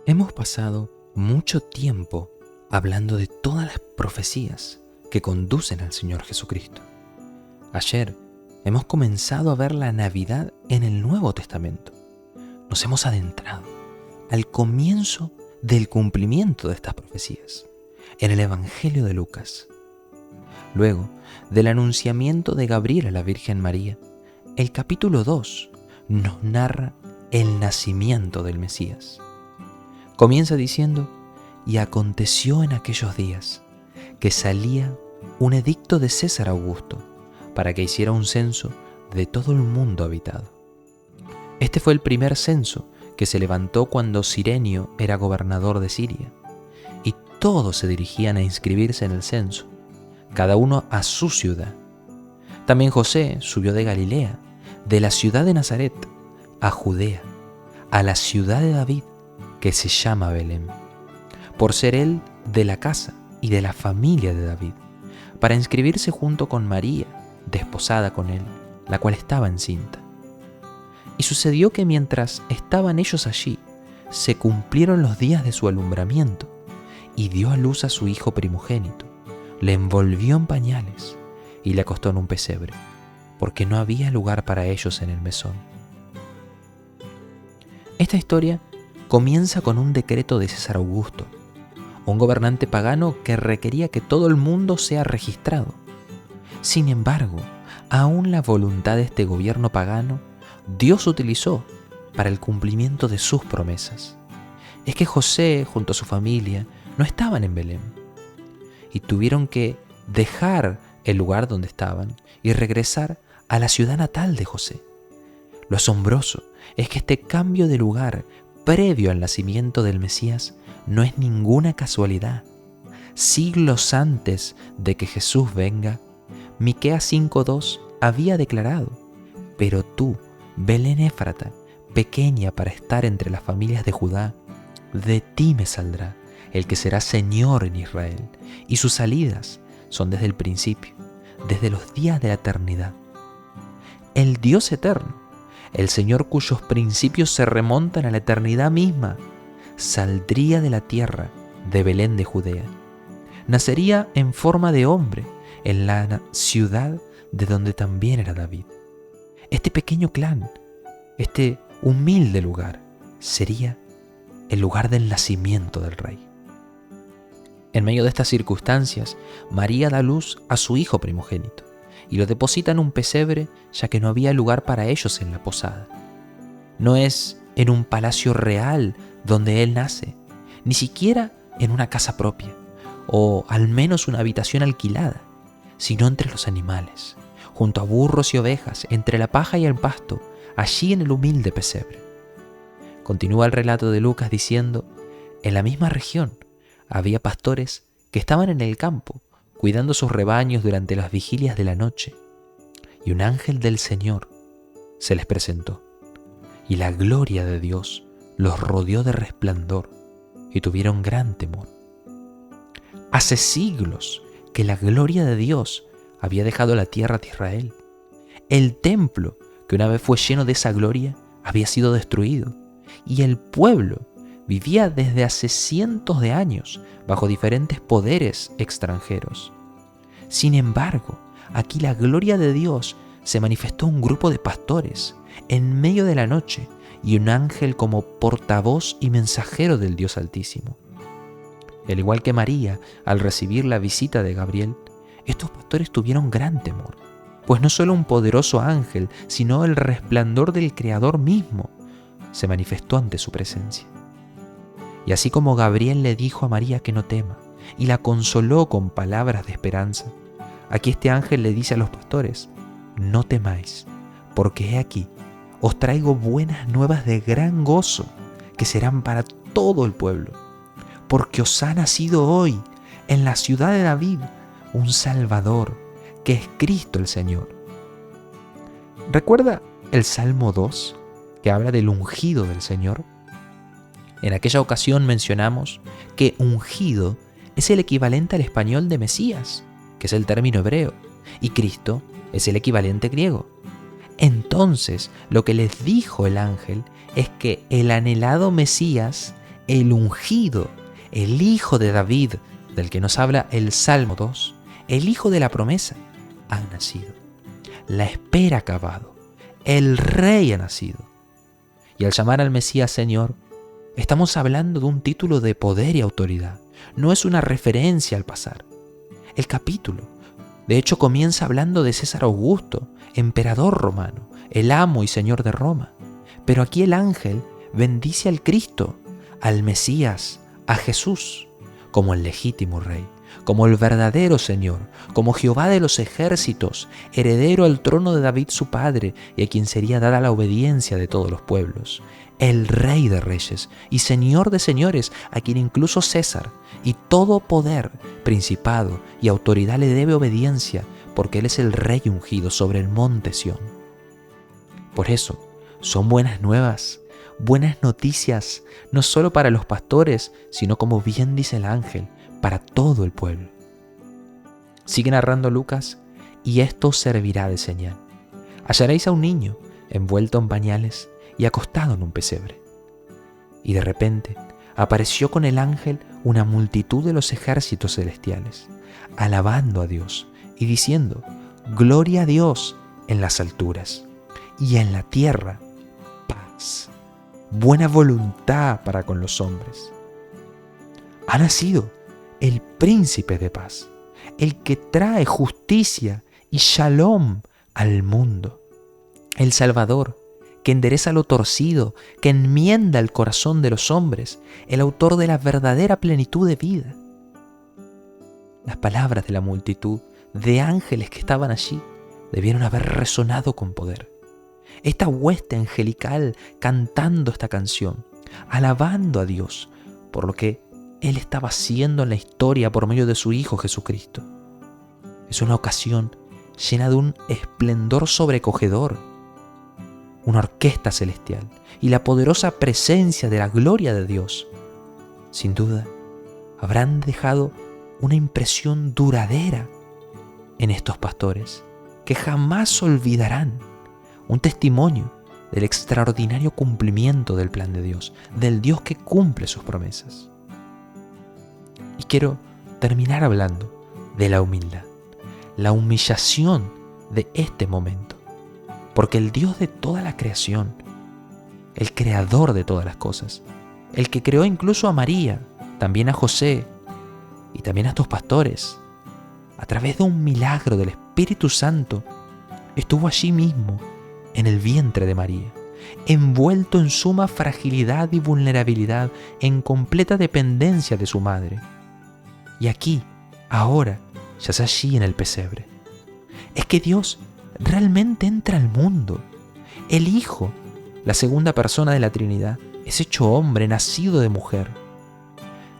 Hemos pasado mucho tiempo hablando de todas las profecías que conducen al Señor Jesucristo. Ayer hemos comenzado a ver la Navidad en el Nuevo Testamento. Nos hemos adentrado al comienzo del cumplimiento de estas profecías, en el Evangelio de Lucas. Luego del anunciamiento de Gabriel a la Virgen María, el capítulo 2 nos narra el nacimiento del Mesías. Comienza diciendo: y aconteció en aquellos días que salía un edicto de César Augusto para que hiciera un censo de todo el mundo habitado. Este fue el primer censo que se levantó cuando Cirenio era gobernador de Siria, y todos se dirigían a inscribirse en el censo, cada uno a su ciudad. También José subió de Galilea, de la ciudad de Nazaret, a Judea, a la ciudad de David, que se llama Belén, por ser él de la casa y de la familia de David, para inscribirse junto con María, desposada con él, la cual estaba encinta. Y sucedió que mientras estaban ellos allí, se cumplieron los días de su alumbramiento, y dio a luz a su hijo primogénito, le envolvió en pañales y le acostó en un pesebre, porque no había lugar para ellos en el mesón. Esta historia comienza con un decreto de César Augusto, un gobernante pagano que requería que todo el mundo sea registrado. Sin embargo, aún la voluntad de este gobierno pagano, Dios utilizó para el cumplimiento de sus promesas. Es que José, junto a su familia, no estaban en Belén y tuvieron que dejar el lugar donde estaban y regresar a la ciudad natal de José. Lo asombroso es que este cambio de lugar previo al nacimiento del Mesías no es ninguna casualidad. Siglos antes de que Jesús venga, Miqueas 5:2 había declarado: pero tú, Belén Éfrata, pequeña para estar entre las familias de Judá, de ti me saldrá el que será Señor en Israel, y sus salidas son desde el principio, desde los días de la eternidad. El Dios eterno, el Señor cuyos principios se remontan a la eternidad misma, saldría de la tierra de Belén de Judea. Nacería en forma de hombre en la ciudad de donde también era David. Este pequeño clan, este humilde lugar, sería el lugar del nacimiento del Rey. En medio de estas circunstancias, María da luz a su hijo primogénito y lo deposita en un pesebre, ya que no había lugar para ellos en la posada. No es en un palacio real donde él nace, ni siquiera en una casa propia, o al menos una habitación alquilada, sino entre los animales, junto a burros y ovejas, entre la paja y el pasto, allí en el humilde pesebre. Continúa el relato de Lucas diciendo: en la misma región había pastores que estaban en el campo, cuidando sus rebaños durante las vigilias de la noche, y un ángel del Señor se les presentó, y la gloria de Dios los rodeó de resplandor, y tuvieron gran temor. Hace siglos que la gloria de Dios había dejado la tierra de Israel. El templo, que una vez fue lleno de esa gloria, había sido destruido, y el pueblo vivía desde hace cientos de años bajo diferentes poderes extranjeros. Sin embargo, aquí la gloria de Dios se manifestó un grupo de pastores en medio de la noche y un ángel como portavoz y mensajero del Dios Altísimo. Al igual que María, al recibir la visita de Gabriel, estos pastores tuvieron gran temor, pues no solo un poderoso ángel, sino el resplandor del Creador mismo se manifestó ante su presencia. Y así como Gabriel le dijo a María que no tema y la consoló con palabras de esperanza, aquí este ángel le dice a los pastores: no temáis, porque he aquí, os traigo buenas nuevas de gran gozo, que serán para todo el pueblo, porque os ha nacido hoy, en la ciudad de David, un Salvador, que es Cristo el Señor. ¿Recuerda el Salmo 2, que habla del ungido del Señor? En aquella ocasión mencionamos que ungido es el equivalente al español de Mesías, que es el término hebreo, y Cristo es el equivalente griego. Entonces, lo que les dijo el ángel es que el anhelado Mesías el ungido, el hijo de David, del que nos habla el Salmo 2, el hijo de la promesa, ha nacido. La espera ha acabado. El rey ha nacido. Y al llamar al Mesías Señor, estamos hablando de un título de poder y autoridad. No es una referencia al pasar. El capítulo, de hecho, comienza hablando de César Augusto, emperador romano, el amo y señor de Roma. Pero aquí el ángel bendice al Cristo, al Mesías, a Jesús, como el legítimo rey, como el verdadero Señor, como Jehová de los ejércitos, heredero al trono de David su padre, y a quien sería dada la obediencia de todos los pueblos, el Rey de reyes y Señor de señores, a quien incluso César y todo poder, principado y autoridad le debe obediencia, porque Él es el Rey ungido sobre el monte Sión. Por eso, son buenas nuevas, buenas noticias, no solo para los pastores, sino, como bien dice el ángel, para todo el pueblo. Sigue narrando Lucas: y esto servirá de señal. Hallaréis a un niño envuelto en pañales y acostado en un pesebre. Y de repente apareció con el ángel una multitud de los ejércitos celestiales, alabando a Dios y diciendo: Gloria a Dios en las alturas, y en la tierra paz, buena voluntad para con los hombres. Ha nacido el príncipe de paz, el que trae justicia y shalom al mundo, el Salvador, que endereza lo torcido, que enmienda el corazón de los hombres, el autor de la verdadera plenitud de vida. Las palabras de la multitud de ángeles que estaban allí debieron haber resonado con poder. Esta hueste angelical cantando esta canción, alabando a Dios por lo que Él estaba haciendo en la historia por medio de su Hijo Jesucristo. Es una ocasión llena de un esplendor sobrecogedor, una orquesta celestial y la poderosa presencia de la gloria de Dios. Sin duda, habrán dejado una impresión duradera en estos pastores que jamás olvidarán, un testimonio del extraordinario cumplimiento del plan de Dios, del Dios que cumple sus promesas. Y quiero terminar hablando de la humildad, la humillación de este momento, porque el Dios de toda la creación, el creador de todas las cosas, el que creó incluso a María, también a José y también a estos pastores, a través de un milagro del Espíritu Santo, estuvo allí mismo en el vientre de María, envuelto en suma fragilidad y vulnerabilidad, en completa dependencia de su madre. Y aquí, ahora, yace allí en el pesebre. Es que Dios realmente entra al mundo. El Hijo, la segunda persona de la Trinidad, es hecho hombre, nacido de mujer.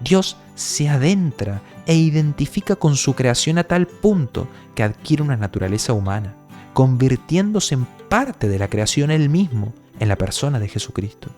Dios se adentra e identifica con su creación a tal punto que adquiere una naturaleza humana, convirtiéndose en parte de la creación Él mismo, en la persona de Jesucristo.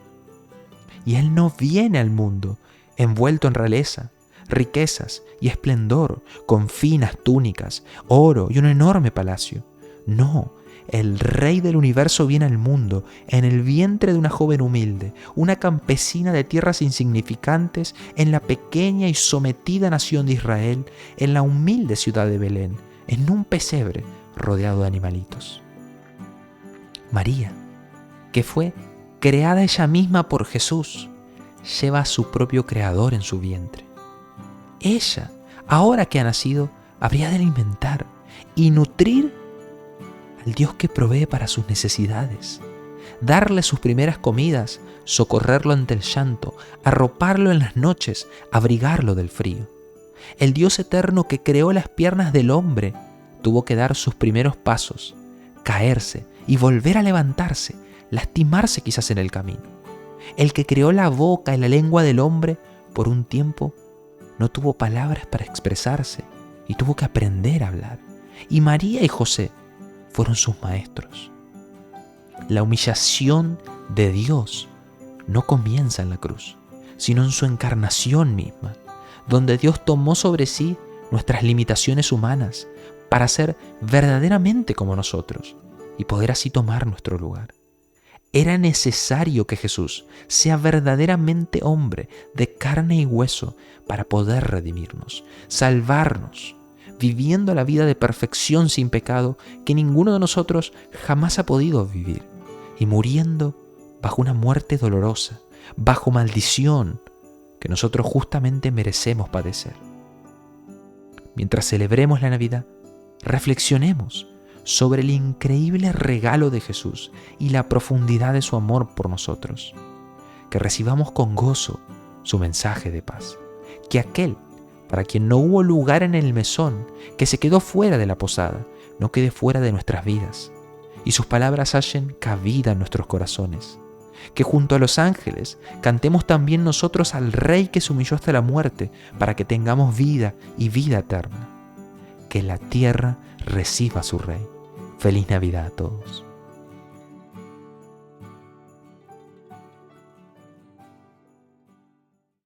Y Él no viene al mundo envuelto en realeza, riquezas y esplendor, con finas túnicas, oro y un enorme palacio. No, el Rey del universo viene al mundo en el vientre de una joven humilde, una campesina de tierras insignificantes, en la pequeña y sometida nación de Israel, en la humilde ciudad de Belén, en un pesebre rodeado de animalitos. María, que fue creada ella misma por Jesús, lleva a su propio Creador en su vientre. Ella, ahora que ha nacido, habría de alimentar y nutrir al Dios que provee para sus necesidades, darle sus primeras comidas, socorrerlo ante el llanto, arroparlo en las noches, abrigarlo del frío. El Dios eterno que creó las piernas del hombre tuvo que dar sus primeros pasos, caerse y volver a levantarse, lastimarse quizás en el camino. El que creó la boca y la lengua del hombre, por un tiempo no tuvo palabras para expresarse y tuvo que aprender a hablar. Y María y José fueron sus maestros. La humillación de Dios no comienza en la cruz, sino en su encarnación misma, donde Dios tomó sobre sí nuestras limitaciones humanas para ser verdaderamente como nosotros y poder así tomar nuestro lugar. Era necesario que Jesús sea verdaderamente hombre de carne y hueso para poder redimirnos, salvarnos, viviendo la vida de perfección sin pecado que ninguno de nosotros jamás ha podido vivir, y muriendo bajo una muerte dolorosa, bajo maldición que nosotros justamente merecemos padecer. Mientras celebremos la Navidad, reflexionemos sobre el increíble regalo de Jesús y la profundidad de su amor por nosotros. Que recibamos con gozo su mensaje de paz. Que aquel para quien no hubo lugar en el mesón, que se quedó fuera de la posada, no quede fuera de nuestras vidas, y sus palabras hallen cabida en nuestros corazones. Que junto a los ángeles cantemos también nosotros al Rey que se humilló hasta la muerte, para que tengamos vida y vida eterna. Que la tierra reciba a su Rey. Feliz Navidad a todos.